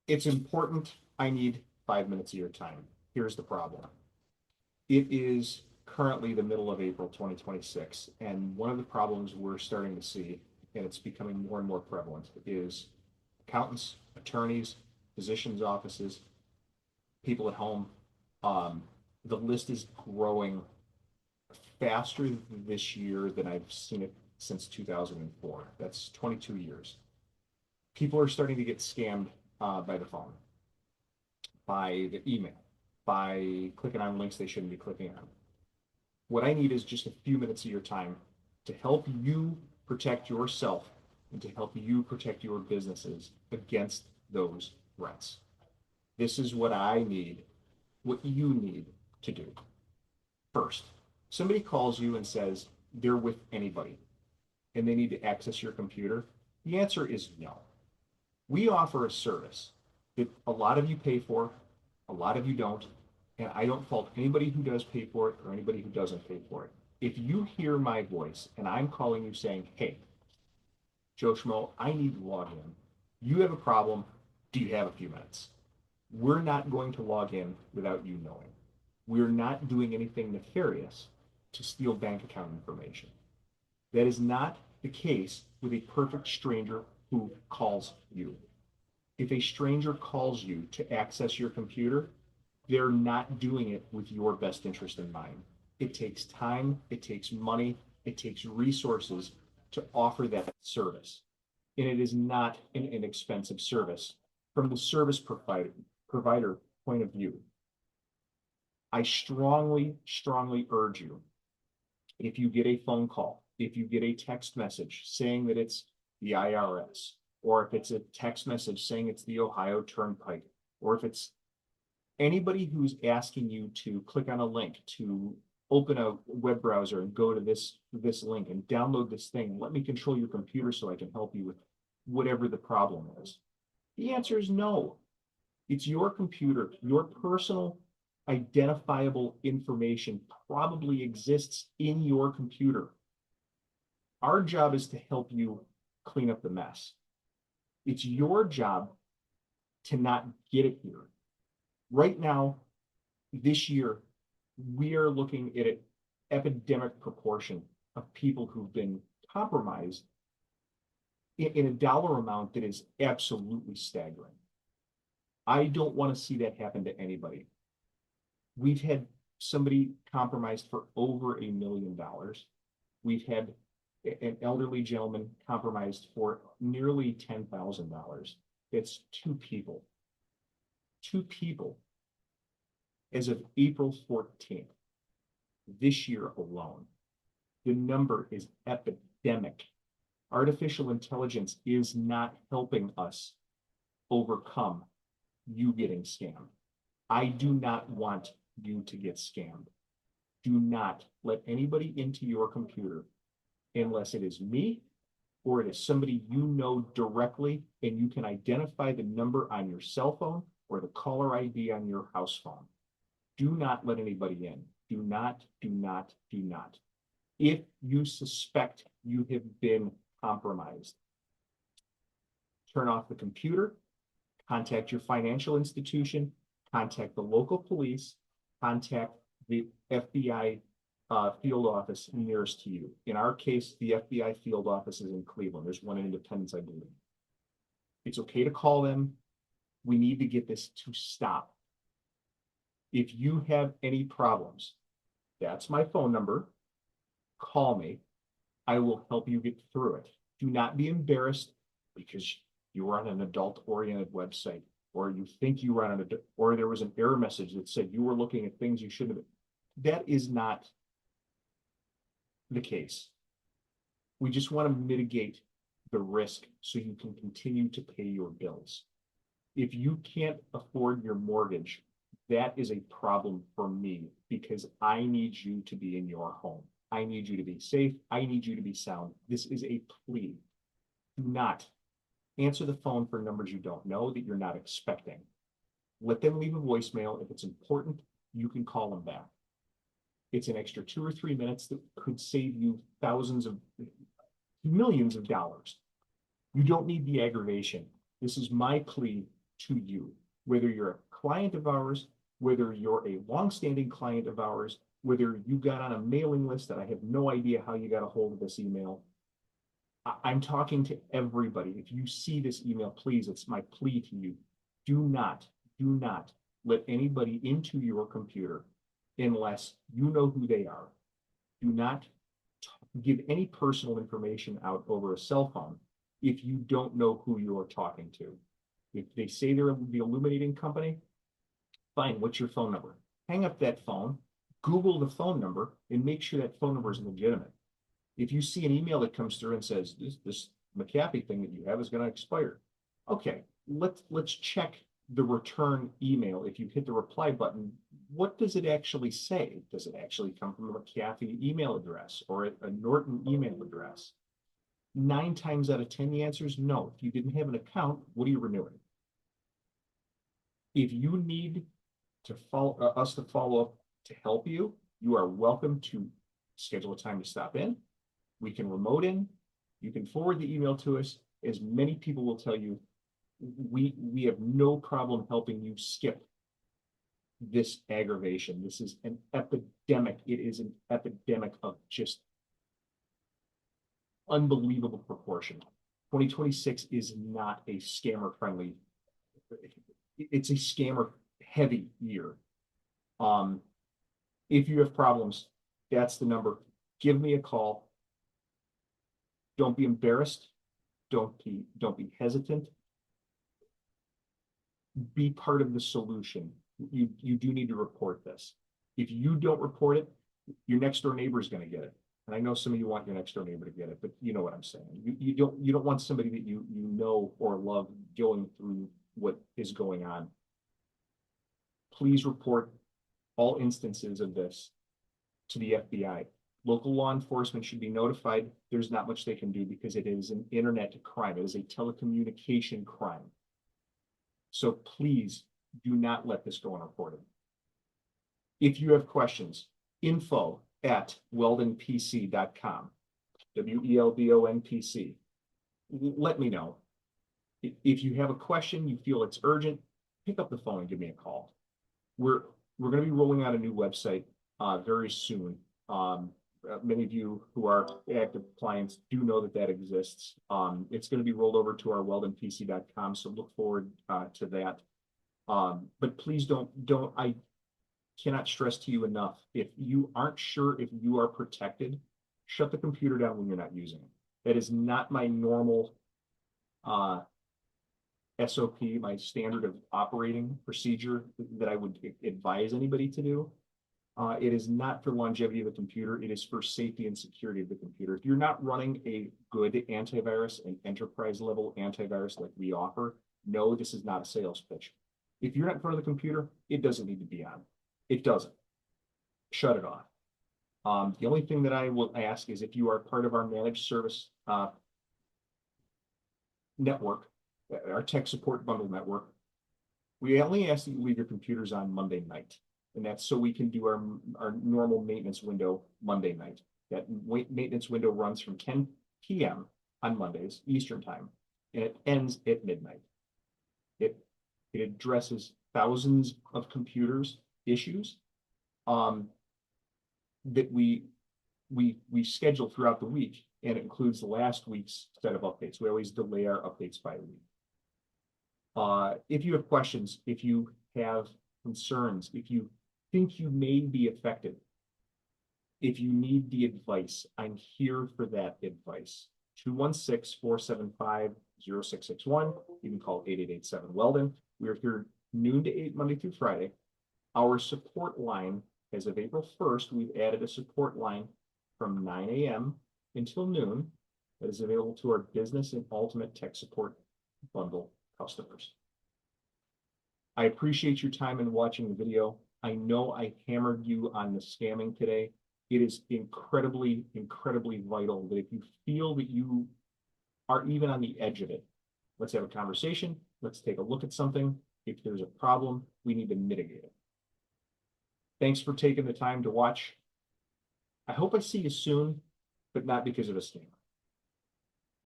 It's important. I need 5 minutes of your time. Here's the problem. It is currently the middle of April 2026, and one of the problems we're starting to see, and it's becoming more and more prevalent, is accountants, attorneys, physicians' offices, people at home. Um, the list is growing faster this year than I've seen it since 2004. That's 22 years. People are starting to get scammed by the phone, by the email, by clicking on links they shouldn't be clicking on. What I need is just a few minutes of your time to help you protect yourself and to help you protect your businesses against those threats. This is what I need, what you need to do. First, somebody calls you and says they're with anybody and they need to access your computer. The answer is no. We offer a service that a lot of you pay for, a lot of you don't, and I don't fault anybody who does pay for it or anybody who doesn't pay for it. If you hear my voice and I'm calling you saying, hey, Joe Schmo, I need to log in. You have a problem. Do you have a few minutes? We're not going to log in without you knowing. We're not doing anything nefarious to steal bank account information. That is not the case with a perfect stranger who calls you. If a stranger calls you to access your computer, they're not doing it with your best interest in mind. It takes time, it takes money, it takes resources to offer that service. And it is not an inexpensive service from the service provider point of view. I strongly, strongly urge you, if you get a phone call, if you get a text message saying that it's the IRS, or if it's a text message saying it's the Ohio Turnpike, or if it's anybody who's asking you to click on a link to open a web browser and go to this link and download this thing, let me control your computer so I can help you with whatever the problem is. The answer is no. It's your computer. Your personal identifiable information probably exists in your computer. Our job is to help you clean up the mess. It's your job to not get it here. Right now, this year, we are looking at an epidemic proportion of people who've been compromised in a dollar amount that is absolutely staggering. I don't want to see that happen to anybody. We've had somebody compromised for over $1 million. We've had an elderly gentleman compromised for nearly $10,000. It's two people. Two people as of April 14th, this year alone. The number is epidemic. Artificial intelligence is not helping us overcome you getting scammed. I do not want you to get scammed. Do not let anybody into your computer unless it is me or it is somebody you know directly and you can identify the number on your cell phone or the caller ID on your house phone. Do not let anybody in. Do not, do not, do not. If you suspect you have been compromised, turn off the computer, contact your financial institution, contact the local police, contact the FBI field office nearest to you. In our case, the FBI field office is in Cleveland. There's one in Independence, I believe. It's okay to call them. We need to get this to stop. If you have any problems, that's my phone number. Call me. I will help you get through it. Do not be embarrassed because you were on an adult-oriented website, or you think you were on an, or there was an error message that said you were looking at things you shouldn't have. That is not the case. We just want to mitigate the risk so you can continue to pay your bills. If you can't afford your mortgage, that is a problem for me because I need you to be in your home. I need you to be safe. I need you to be sound. This is a plea. Do not answer the phone for numbers you don't know that you're not expecting. Let them leave a voicemail. If it's important, you can call them back. It's an extra 2 or 3 minutes that could save you thousands of millions of dollars. You don't need the aggravation. This is my plea to you, whether you're a client of ours, whether you're a longstanding client of ours, whether you got on a mailing list that I have no idea how you got a hold of this email. I'm talking to everybody. If you see this email, please, it's my plea to you. Do not let anybody into your computer unless you know who they are. Do not give any personal information out over a cell phone if you don't know who you're talking to. If they say they're the illuminating company, fine, what's your phone number? Hang up that phone, Google the phone number, and make sure that phone number is legitimate. If you see an email that comes through and says this McAfee thing that you have is going to expire, okay, let's check the return email. If you hit the reply button, what does it actually say? Does it actually come from a McAfee email address or a Norton email address? 9 times out of 10, the answer is no. If you didn't have an account, what are you renewing? If you need to follow us to follow up to help you, you are welcome to schedule a time to stop in. We can remote in. You can forward the email to us. As many people will tell you, we have no problem helping you skip this aggravation. This is an epidemic. It is an epidemic of just unbelievable proportion. 2026 is not a scammer friendly. It's a scammer heavy year. If you have problems, that's the number. Give me a call. Don't be embarrassed. Don't be hesitant. Be part of the solution. You do need to report this. If you don't report it, your next door neighbor is going to get it. And I know some of you want your next door neighbor to get it, but you know what I'm saying. You don't want somebody that you know or love going through what is going on. Please report all instances of this to the FBI. Local law enforcement should be notified. There's not much they can do because it is an internet crime. It is a telecommunication crime. So please do not let this go unreported. If you have questions, info@weldonpc.com, WELDONPC. Let me know. If you have a question, you feel it's urgent, pick up the phone and give me a call. We're going to be rolling out a new website very soon. Many of you who are active clients do know that exists. It's going to be rolled over to our weldonpc.com, so look forward to that. But please I cannot stress to you enough, if you aren't sure if you are protected, shut the computer down when you're not using it. That is not my normal SOP, my standard of operating procedure that I would advise anybody to do. It is not for longevity of the computer. It is for safety and security of the computer. If you're not running a good antivirus, an enterprise level antivirus like we offer, no, this is not a sales pitch. If you're not in front of the computer, it doesn't need to be on. It doesn't. Shut it off. The only thing that I will ask is if you are part of our managed service network, our tech support bundle network, we only ask that you leave your computers on Monday night. And that's so we can do our normal maintenance window Monday night. That maintenance window runs from 10 p.m. on Mondays, Eastern time, and it ends at midnight. It addresses thousands of computers issues that we schedule throughout the week, and it includes the last week's set of updates. We always delay our updates by a week. If you have questions, if you have concerns, if you think you may be affected, if you need the advice, I'm here for that advice. 216-475-0661. You can call 8887-WELDON. We are here noon to 8 Monday through Friday. Our support line, as of April 1st, we've added a support line from 9 a.m. until noon that is available to our business and ultimate tech support bundle customers. I appreciate your time in watching the video. I know I hammered you on the scamming today. It is incredibly, incredibly vital that if you feel that you are even on the edge of it, let's have a conversation. Let's take a look at something. If there's a problem, we need to mitigate it. Thanks for taking the time to watch. I hope I see you soon, but not because of a scam.